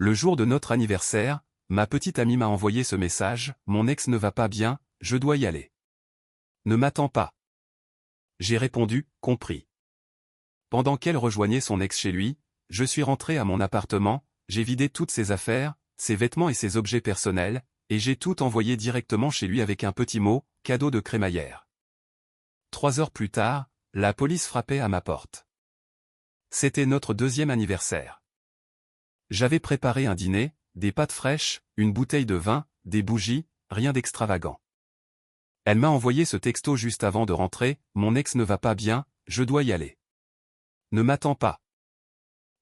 Le jour de notre anniversaire, ma petite amie m'a envoyé ce message, mon ex ne va pas bien, je dois y aller. Ne m'attends pas. J'ai répondu, compris. Pendant qu'elle rejoignait son ex chez lui, je suis rentré à mon appartement, j'ai vidé toutes ses affaires, ses vêtements et ses objets personnels, et j'ai tout envoyé directement chez lui avec un petit mot, cadeau de crémaillère. 3 heures plus tard, la police frappait à ma porte. C'était notre 2e anniversaire. J'avais préparé un dîner, des pâtes fraîches, une bouteille de vin, des bougies, rien d'extravagant. Elle m'a envoyé ce texto juste avant de rentrer, mon ex ne va pas bien, je dois y aller. Ne m'attends pas.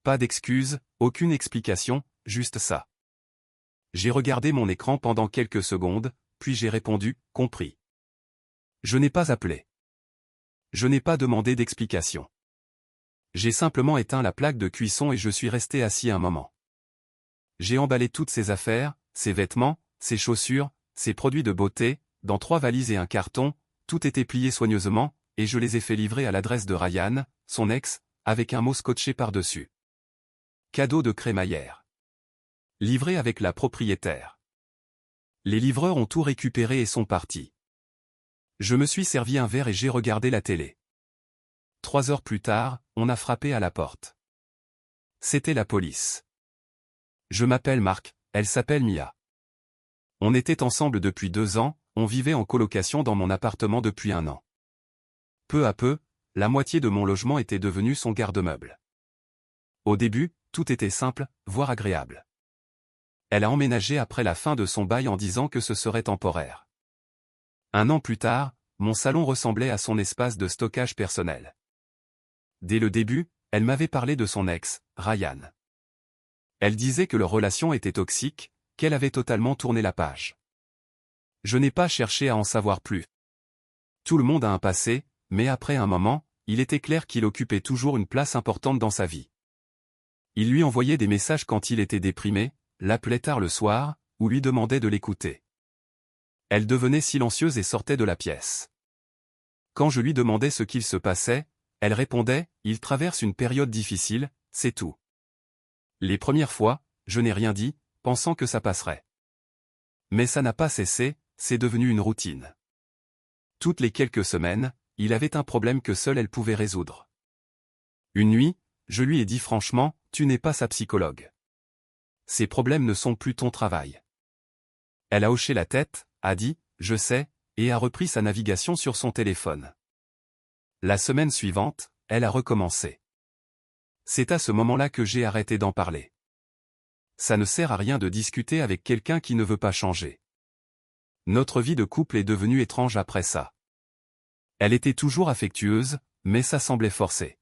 Pas d'excuses, aucune explication, juste ça. J'ai regardé mon écran pendant quelques secondes, puis j'ai répondu, compris. Je n'ai pas appelé. Je n'ai pas demandé d'explication. J'ai simplement éteint la plaque de cuisson et je suis resté assis un moment. J'ai emballé toutes ses affaires, ses vêtements, ses chaussures, ses produits de beauté, dans 3 valises et un carton, tout était plié soigneusement, et je les ai fait livrer à l'adresse de Ryan, son ex, avec un mot scotché par-dessus. Cadeau de crémaillère. Livré avec la propriétaire. Les livreurs ont tout récupéré et sont partis. Je me suis servi un verre et j'ai regardé la télé. 3 heures plus tard, on a frappé à la porte. C'était la police. Je m'appelle Marc, elle s'appelle Mia. On était ensemble depuis 2 ans, on vivait en colocation dans mon appartement depuis 1 an. Peu à peu, la moitié de mon logement était devenue son garde-meuble. Au début, tout était simple, voire agréable. Elle a emménagé après la fin de son bail en disant que ce serait temporaire. 1 an plus tard, mon salon ressemblait à son espace de stockage personnel. Dès le début, elle m'avait parlé de son ex, Ryan. Elle disait que leur relation était toxique, qu'elle avait totalement tourné la page. Je n'ai pas cherché à en savoir plus. Tout le monde a un passé, mais après un moment, il était clair qu'il occupait toujours une place importante dans sa vie. Il lui envoyait des messages quand il était déprimé, l'appelait tard le soir, ou lui demandait de l'écouter. Elle devenait silencieuse et sortait de la pièce. Quand je lui demandais ce qu'il se passait, elle répondait, « Il traverse une période difficile, c'est tout. » Les premières fois, je n'ai rien dit, pensant que ça passerait. Mais ça n'a pas cessé, c'est devenu une routine. Toutes les quelques semaines, il avait un problème que seule elle pouvait résoudre. Une nuit, je lui ai dit franchement, « Tu n'es pas sa psychologue. Ces problèmes ne sont plus ton travail. » Elle a hoché la tête, a dit, « Je sais », et a repris sa navigation sur son téléphone. La semaine suivante, elle a recommencé. C'est à ce moment-là que j'ai arrêté d'en parler. Ça ne sert à rien de discuter avec quelqu'un qui ne veut pas changer. Notre vie de couple est devenue étrange après ça. Elle était toujours affectueuse, mais ça semblait forcé.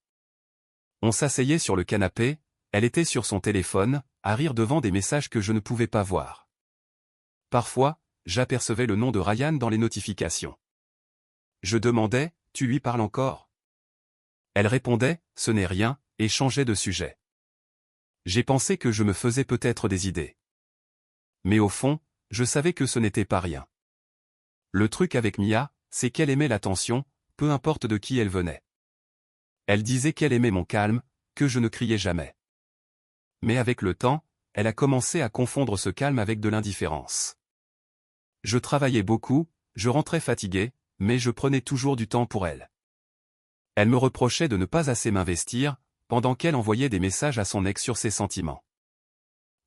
On s'asseyait sur le canapé, elle était sur son téléphone, à rire devant des messages que je ne pouvais pas voir. Parfois, j'apercevais le nom de Ryan dans les notifications. Je demandais, « Tu lui parles encore ?» Elle répondait, « Ce n'est rien », et changeait de sujet. J'ai pensé que je me faisais peut-être des idées. Mais au fond, je savais que ce n'était pas rien. Le truc avec Mia, c'est qu'elle aimait l'attention, peu importe de qui elle venait. Elle disait qu'elle aimait mon calme, que je ne criais jamais. Mais avec le temps, elle a commencé à confondre ce calme avec de l'indifférence. Je travaillais beaucoup, je rentrais fatigué, mais je prenais toujours du temps pour elle. Elle me reprochait de ne pas assez m'investir, pendant qu'elle envoyait des messages à son ex sur ses sentiments.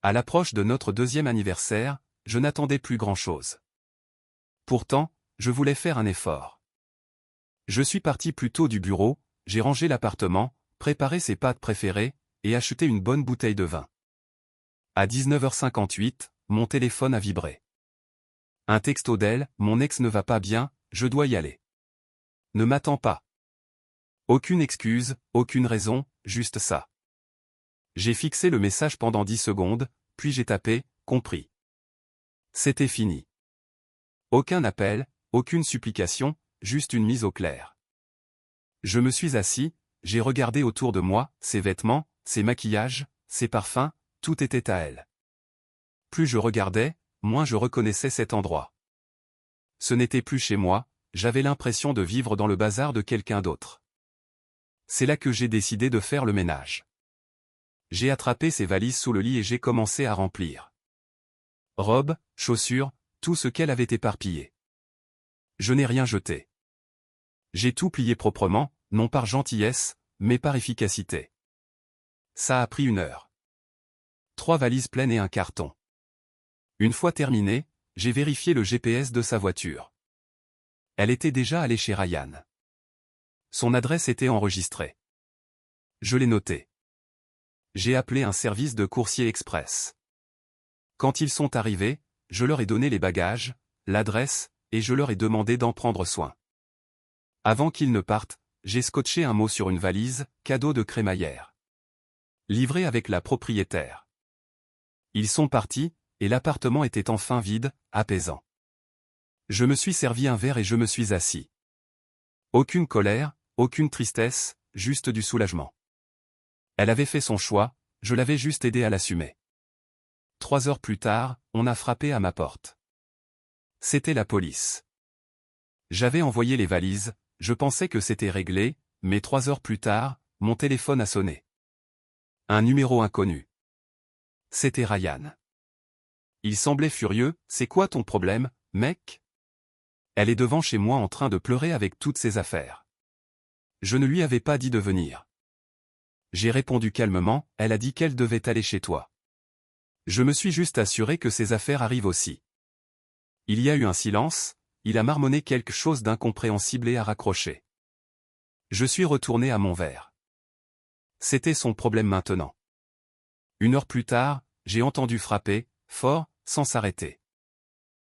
À l'approche de notre 2e anniversaire, je n'attendais plus grand-chose. Pourtant, je voulais faire un effort. Je suis parti plus tôt du bureau, j'ai rangé l'appartement, préparé ses pâtes préférées, et acheté une bonne bouteille de vin. À 19h58, mon téléphone a vibré. Un texto d'elle, « Mon ex ne va pas bien, je dois y aller. Ne m'attends pas. » Aucune excuse, aucune raison, juste ça. J'ai fixé le message pendant 10 secondes, puis j'ai tapé, « Compris. » C'était fini. Aucun appel, aucune supplication, juste une mise au clair. Je me suis assis, j'ai regardé autour de moi, ses vêtements, ses maquillages, ses parfums, tout était à elle. Plus je regardais, moins je reconnaissais cet endroit. Ce n'était plus chez moi, j'avais l'impression de vivre dans le bazar de quelqu'un d'autre. C'est là que j'ai décidé de faire le ménage. J'ai attrapé ses valises sous le lit et j'ai commencé à remplir. Robes, chaussures, tout ce qu'elle avait éparpillé. Je n'ai rien jeté. J'ai tout plié proprement, non par gentillesse, mais par efficacité. Ça a pris 1 heure. 3 valises pleines et un carton. Une fois terminé, j'ai vérifié le GPS de sa voiture. Elle était déjà allée chez Ryan. Son adresse était enregistrée. Je l'ai notée. J'ai appelé un service de coursier express. Quand ils sont arrivés, je leur ai donné les bagages, l'adresse, et je leur ai demandé d'en prendre soin. Avant qu'ils ne partent, j'ai scotché un mot sur une valise, cadeau de crémaillère. Livré avec la propriétaire. Ils sont partis, et l'appartement était enfin vide, apaisant. Je me suis servi un verre et je me suis assis. Aucune colère, aucune tristesse, juste du soulagement. Elle avait fait son choix, je l'avais juste aidé à l'assumer. 3 heures plus tard, on a frappé à ma porte. C'était la police. J'avais envoyé les valises, je pensais que c'était réglé, mais 3 heures plus tard, mon téléphone a sonné. Un numéro inconnu. C'était Ryan. Il semblait furieux. « C'est quoi ton problème, mec ? » Elle est devant chez moi en train de pleurer avec toutes ses affaires. Je ne lui avais pas dit de venir. J'ai répondu calmement, elle a dit qu'elle devait aller chez toi. Je me suis juste assuré que ses affaires arrivent aussi. Il y a eu un silence, il a marmonné quelque chose d'incompréhensible et a raccroché. Je suis retourné à mon verre. C'était son problème maintenant. 1 heure plus tard, j'ai entendu frapper, fort, sans s'arrêter.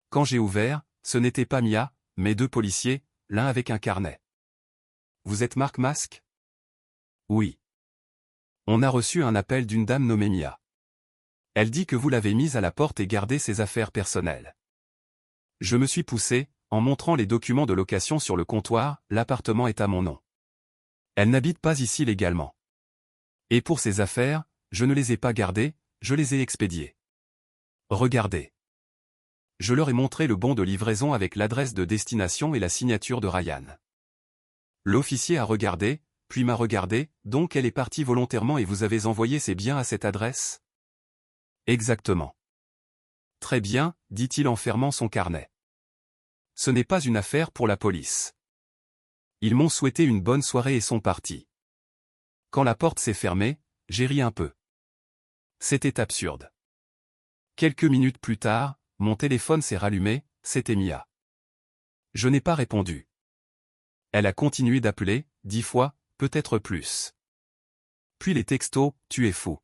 Quand j'ai ouvert, ce n'était pas Mia, mais 2 policiers, l'un avec un carnet. « Vous êtes Marc Masque ? » ?»« Oui. » »« On a reçu un appel d'une dame nommée Mia. Elle dit que vous l'avez mise à la porte et gardé ses affaires personnelles. » Je me suis poussé, en montrant les documents de location sur le comptoir, l'appartement est à mon nom. Elle n'habite pas ici légalement. Et pour ses affaires, je ne les ai pas gardées, je les ai expédiées. Regardez. Je leur ai montré le bon de livraison avec l'adresse de destination et la signature de Ryan. L'officier a regardé, puis m'a regardé, donc elle est partie volontairement et vous avez envoyé ses biens à cette adresse ? Exactement. Très bien, dit-il en fermant son carnet. Ce n'est pas une affaire pour la police. Ils m'ont souhaité une bonne soirée et sont partis. Quand la porte s'est fermée, j'ai ri un peu. C'était absurde. Quelques minutes plus tard, mon téléphone s'est rallumé, c'était Mia. Je n'ai pas répondu. Elle a continué d'appeler, 10 fois, peut-être plus. Puis les textos, tu es fou.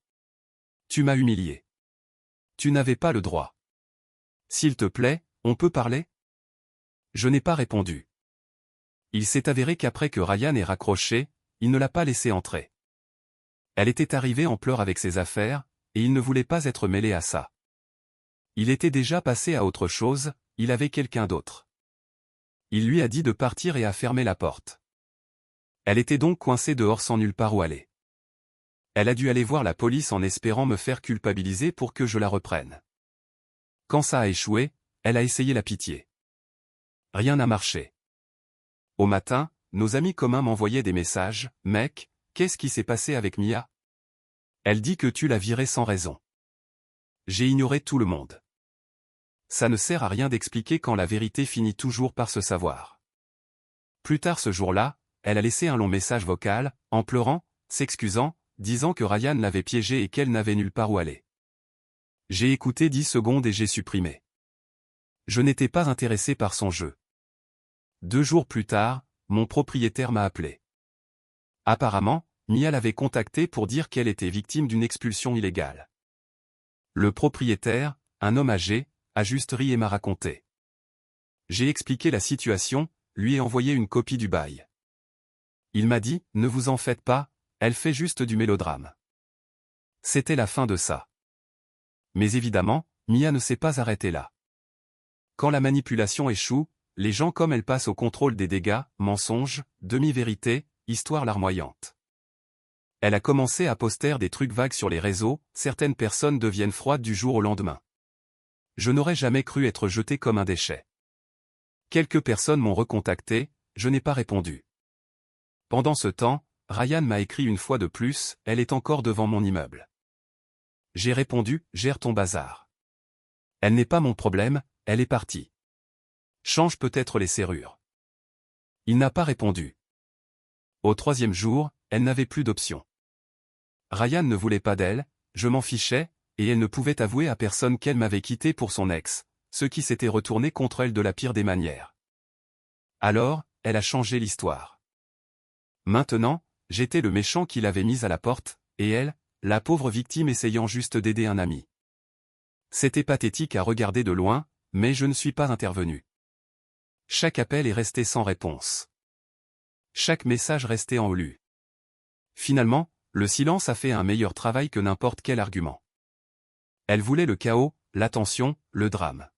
Tu m'as humilié. Tu n'avais pas le droit. S'il te plaît, on peut parler ? Je n'ai pas répondu. Il s'est avéré qu'après que Ryan ait raccroché, il ne l'a pas laissé entrer. Elle était arrivée en pleurs avec ses affaires, et il ne voulait pas être mêlé à ça. Il était déjà passé à autre chose, il avait quelqu'un d'autre. Il lui a dit de partir et a fermé la porte. Elle était donc coincée dehors sans nulle part où aller. Elle a dû aller voir la police en espérant me faire culpabiliser pour que je la reprenne. Quand ça a échoué, elle a essayé la pitié. Rien n'a marché. Au matin, nos amis communs m'envoyaient des messages, « Mec, qu'est-ce qui s'est passé avec Mia ? Elle dit que tu l'as virée sans raison. » J'ai ignoré tout le monde. Ça ne sert à rien d'expliquer quand la vérité finit toujours par se savoir. Plus tard ce jour-là, elle a laissé un long message vocal, en pleurant, s'excusant, disant que Ryan l'avait piégée et qu'elle n'avait nulle part où aller. J'ai écouté 10 secondes et j'ai supprimé. Je n'étais pas intéressé par son jeu. 2 jours plus tard, mon propriétaire m'a appelé. Apparemment, Mia l'avait contacté pour dire qu'elle était victime d'une expulsion illégale. Le propriétaire, un homme âgé, a juste ri et m'a raconté. J'ai expliqué la situation, lui ai envoyé une copie du bail. Il m'a dit, ne vous en faites pas, elle fait juste du mélodrame. C'était la fin de ça. Mais évidemment, Mia ne s'est pas arrêtée là. Quand la manipulation échoue, les gens comme elle passent au contrôle des dégâts, mensonges, demi-vérités, histoires larmoyantes. Elle a commencé à poster des trucs vagues sur les réseaux, certaines personnes deviennent froides du jour au lendemain. Je n'aurais jamais cru être jeté comme un déchet. Quelques personnes m'ont recontacté, je n'ai pas répondu. Pendant ce temps, Ryan m'a écrit une fois de plus, elle est encore devant mon immeuble. J'ai répondu, gère ton bazar. Elle n'est pas mon problème, elle est partie. Change peut-être les serrures. Il n'a pas répondu. Au 3e jour, elle n'avait plus d'option. Ryan ne voulait pas d'elle, je m'en fichais, et elle ne pouvait avouer à personne qu'elle m'avait quitté pour son ex, ce qui s'était retourné contre elle de la pire des manières. Alors, elle a changé l'histoire. Maintenant, j'étais le méchant qui l'avait mise à la porte, et elle, la pauvre victime essayant juste d'aider un ami. C'était pathétique à regarder de loin, mais je ne suis pas intervenu. Chaque appel est resté sans réponse. Chaque message restait en lu. Finalement, le silence a fait un meilleur travail que n'importe quel argument. Elle voulait le chaos, l'attention, le drame.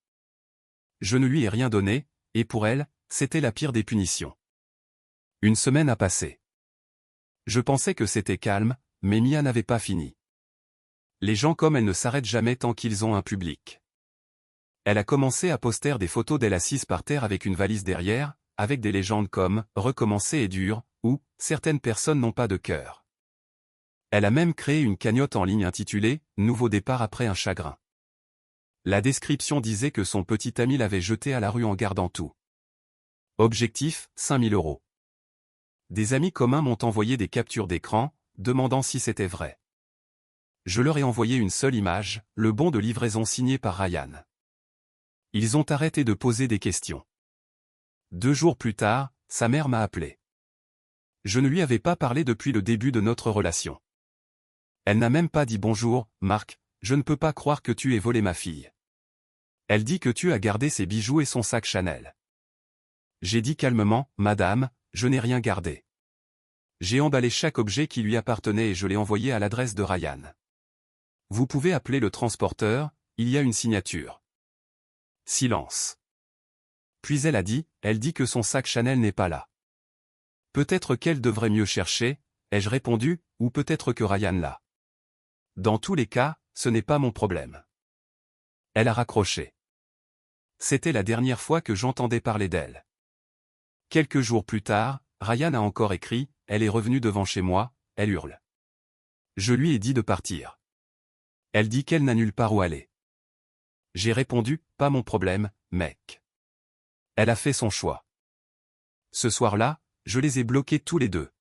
Je ne lui ai rien donné, et pour elle, c'était la pire des punitions. Une semaine a passé. Je pensais que c'était calme, mais Mia n'avait pas fini. Les gens comme elle ne s'arrêtent jamais tant qu'ils ont un public. Elle a commencé à poster des photos d'elle assise par terre avec une valise derrière, avec des légendes comme « Recommencer est dur » ou « Certaines personnes n'ont pas de cœur ». Elle a même créé une cagnotte en ligne intitulée « Nouveau départ après un chagrin ». La description disait que son petit ami l'avait jeté à la rue en gardant tout. Objectif, 5 000 €. Des amis communs m'ont envoyé des captures d'écran, demandant si c'était vrai. Je leur ai envoyé une seule image, le bon de livraison signé par Ryan. Ils ont arrêté de poser des questions. 2 jours plus tard, sa mère m'a appelé. Je ne lui avais pas parlé depuis le début de notre relation. Elle n'a même pas dit bonjour, Marc, je ne peux pas croire que tu aies volé ma fille. Elle dit que tu as gardé ses bijoux et son sac Chanel. J'ai dit calmement, madame, je n'ai rien gardé. J'ai emballé chaque objet qui lui appartenait et je l'ai envoyé à l'adresse de Ryan. Vous pouvez appeler le transporteur, il y a une signature. Silence. Puis elle dit que son sac Chanel n'est pas là. Peut-être qu'elle devrait mieux chercher, ai-je répondu, ou peut-être que Ryan l'a. Dans tous les cas, ce n'est pas mon problème. Elle a raccroché. C'était la dernière fois que j'entendais parler d'elle. Quelques jours plus tard, Ryan a encore écrit, elle est revenue devant chez moi, elle hurle. Je lui ai dit de partir. Elle dit qu'elle n'a nulle part où aller. J'ai répondu, pas mon problème, mec. Elle a fait son choix. Ce soir-là, je les ai bloqués tous les deux.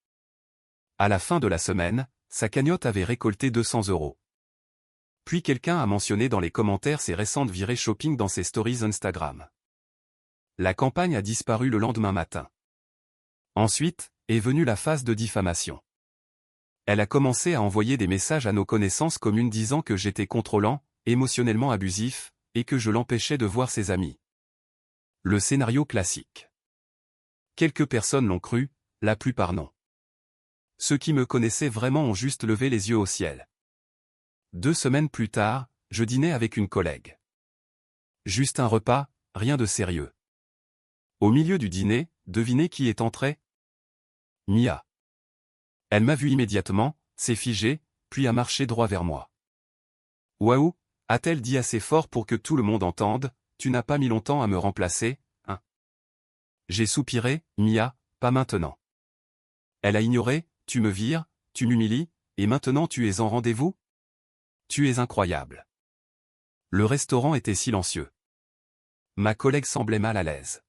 À la fin de la semaine, sa cagnotte avait récolté 200 €. Puis quelqu'un a mentionné dans les commentaires ses récentes virées shopping dans ses stories Instagram. La campagne a disparu le lendemain matin. Ensuite, est venue la phase de diffamation. Elle a commencé à envoyer des messages à nos connaissances communes disant que j'étais contrôlant, émotionnellement abusif, et que je l'empêchais de voir ses amis. Le scénario classique. Quelques personnes l'ont cru, la plupart non. Ceux qui me connaissaient vraiment ont juste levé les yeux au ciel. 2 semaines plus tard, je dînais avec une collègue. Juste un repas, rien de sérieux. Au milieu du dîner, devinez qui est entré? Mia. Elle m'a vu immédiatement, s'est figée, puis a marché droit vers moi. Waouh, a-t-elle dit assez fort pour que tout le monde entende, tu n'as pas mis longtemps à me remplacer, hein? J'ai soupiré, Mia, pas maintenant. Elle a ignoré, tu me vires, tu m'humilies, et maintenant tu es en rendez-vous? Tu es incroyable. Le restaurant était silencieux. Ma collègue semblait mal à l'aise.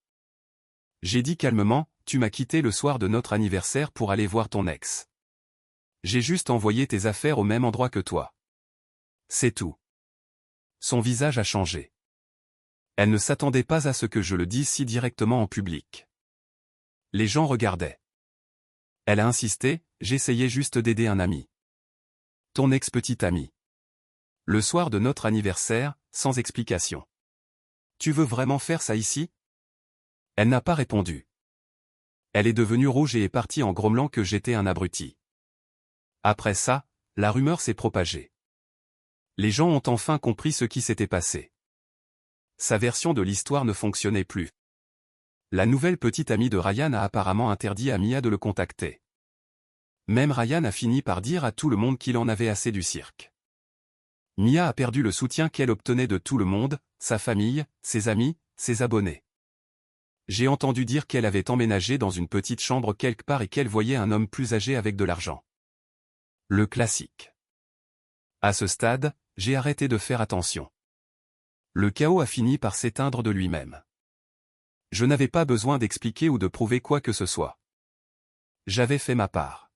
J'ai dit calmement, tu m'as quitté le soir de notre anniversaire pour aller voir ton ex. J'ai juste envoyé tes affaires au même endroit que toi. C'est tout. Son visage a changé. Elle ne s'attendait pas à ce que je le dise si directement en public. Les gens regardaient. Elle a insisté, j'essayais juste d'aider un ami. Ton ex-petit ami. Le soir de notre anniversaire, sans explication. Tu veux vraiment faire ça ici? Elle n'a pas répondu. Elle est devenue rouge et est partie en grommelant que j'étais un abruti. Après ça, la rumeur s'est propagée. Les gens ont enfin compris ce qui s'était passé. Sa version de l'histoire ne fonctionnait plus. La nouvelle petite amie de Ryan a apparemment interdit à Mia de le contacter. Même Ryan a fini par dire à tout le monde qu'il en avait assez du cirque. Mia a perdu le soutien qu'elle obtenait de tout le monde, sa famille, ses amis, ses abonnés. J'ai entendu dire qu'elle avait emménagé dans une petite chambre quelque part et qu'elle voyait un homme plus âgé avec de l'argent. Le classique. À ce stade, j'ai arrêté de faire attention. Le chaos a fini par s'éteindre de lui-même. Je n'avais pas besoin d'expliquer ou de prouver quoi que ce soit. J'avais fait ma part.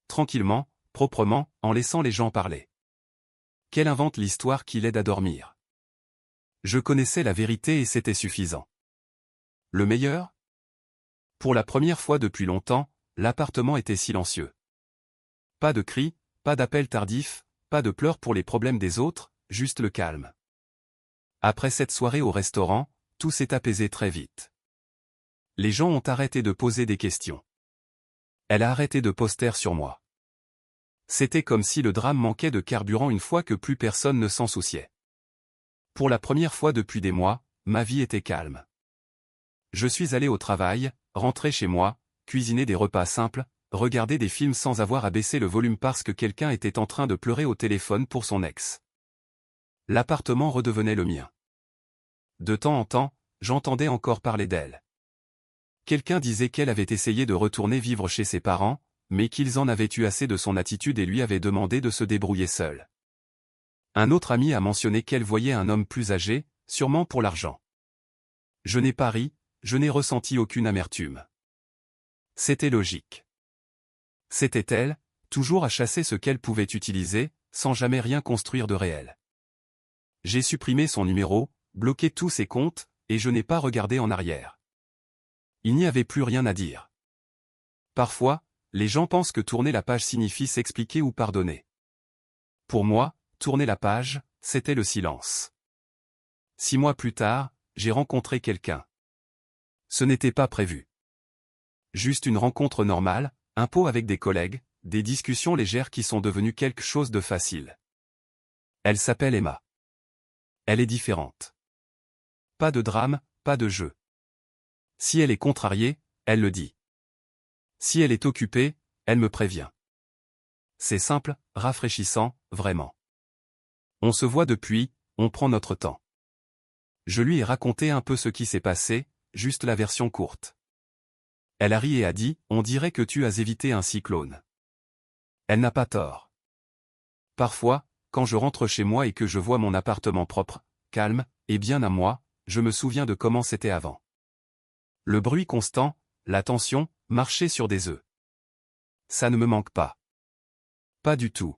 Tranquillement, proprement, en laissant les gens parler. Qu'elle invente l'histoire qui l'aide à dormir. Je connaissais la vérité et c'était suffisant. Le meilleur? Pour la première fois depuis longtemps, l'appartement était silencieux. Pas de cris, pas d'appels tardifs, pas de pleurs pour les problèmes des autres, juste le calme. Après cette soirée au restaurant, tout s'est apaisé très vite. Les gens ont arrêté de poser des questions. Elle a arrêté de poster sur moi. C'était comme si le drame manquait de carburant une fois que plus personne ne s'en souciait. Pour la première fois depuis des mois, ma vie était calme. Je suis allé au travail, rentré chez moi, cuisiner des repas simples, regarder des films sans avoir à baisser le volume parce que quelqu'un était en train de pleurer au téléphone pour son ex. L'appartement redevenait le mien. De temps en temps, j'entendais encore parler d'elle. Quelqu'un disait qu'elle avait essayé de retourner vivre chez ses parents, mais qu'ils en avaient eu assez de son attitude et lui avaient demandé de se débrouiller seule. Un autre ami a mentionné qu'elle voyait un homme plus âgé, sûrement pour l'argent. Je n'ai pas ri, je n'ai ressenti aucune amertume. C'était logique. C'était elle, toujours à chasser ce qu'elle pouvait utiliser, sans jamais rien construire de réel. J'ai supprimé son numéro, bloqué tous ses comptes, et je n'ai pas regardé en arrière. Il n'y avait plus rien à dire. Parfois, les gens pensent que tourner la page signifie s'expliquer ou pardonner. Pour moi, tourner la page, c'était le silence. 6 mois plus tard, j'ai rencontré quelqu'un. Ce n'était pas prévu. Juste une rencontre normale, un pot avec des collègues, des discussions légères qui sont devenues quelque chose de facile. Elle s'appelle Emma. Elle est différente. Pas de drame, pas de jeu. Si elle est contrariée, elle le dit. Si elle est occupée, elle me prévient. C'est simple, rafraîchissant, vraiment. On se voit depuis, on prend notre temps. Je lui ai raconté un peu ce qui s'est passé, juste la version courte. Elle a ri et a dit, on dirait que tu as évité un cyclone. Elle n'a pas tort. Parfois, quand je rentre chez moi et que je vois mon appartement propre, calme, et bien à moi, je me souviens de comment c'était avant. Le bruit constant, la tension, marcher sur des œufs. Ça ne me manque pas. Pas du tout.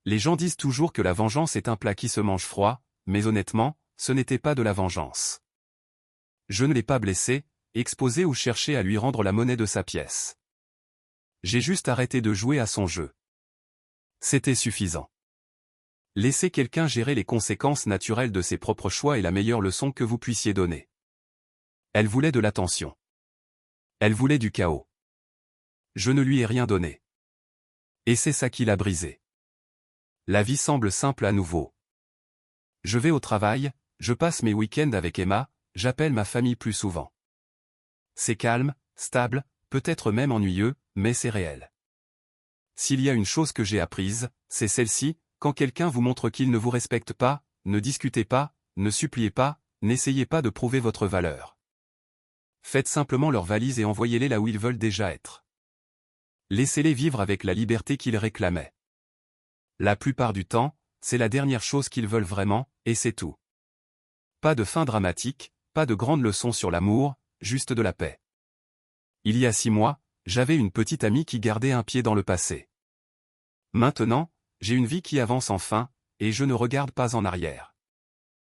Les gens disent toujours que la vengeance est un plat qui se mange froid, mais honnêtement, ce n'était pas de la vengeance. Je ne l'ai pas blessé, exposé ou cherché à lui rendre la monnaie de sa pièce. J'ai juste arrêté de jouer à son jeu. C'était suffisant. Laissez quelqu'un gérer les conséquences naturelles de ses propres choix est la meilleure leçon que vous puissiez donner. Elle voulait de l'attention. Elle voulait du chaos. Je ne lui ai rien donné. Et c'est ça qui l'a brisé. La vie semble simple à nouveau. Je vais au travail, je passe mes week-ends avec Emma, j'appelle ma famille plus souvent. C'est calme, stable, peut-être même ennuyeux, mais c'est réel. S'il y a une chose que j'ai apprise, c'est celle-ci, quand quelqu'un vous montre qu'il ne vous respecte pas, ne discutez pas, ne suppliez pas, n'essayez pas de prouver votre valeur. Faites simplement leur valise et envoyez-les là où ils veulent déjà être. Laissez-les vivre avec la liberté qu'ils réclamaient. La plupart du temps, c'est la dernière chose qu'ils veulent vraiment, et c'est tout. Pas de fin dramatique, pas de grande leçon sur l'amour, juste de la paix. Il y a 6 mois, j'avais une petite amie qui gardait un pied dans le passé. Maintenant, j'ai une vie qui avance enfin, et je ne regarde pas en arrière.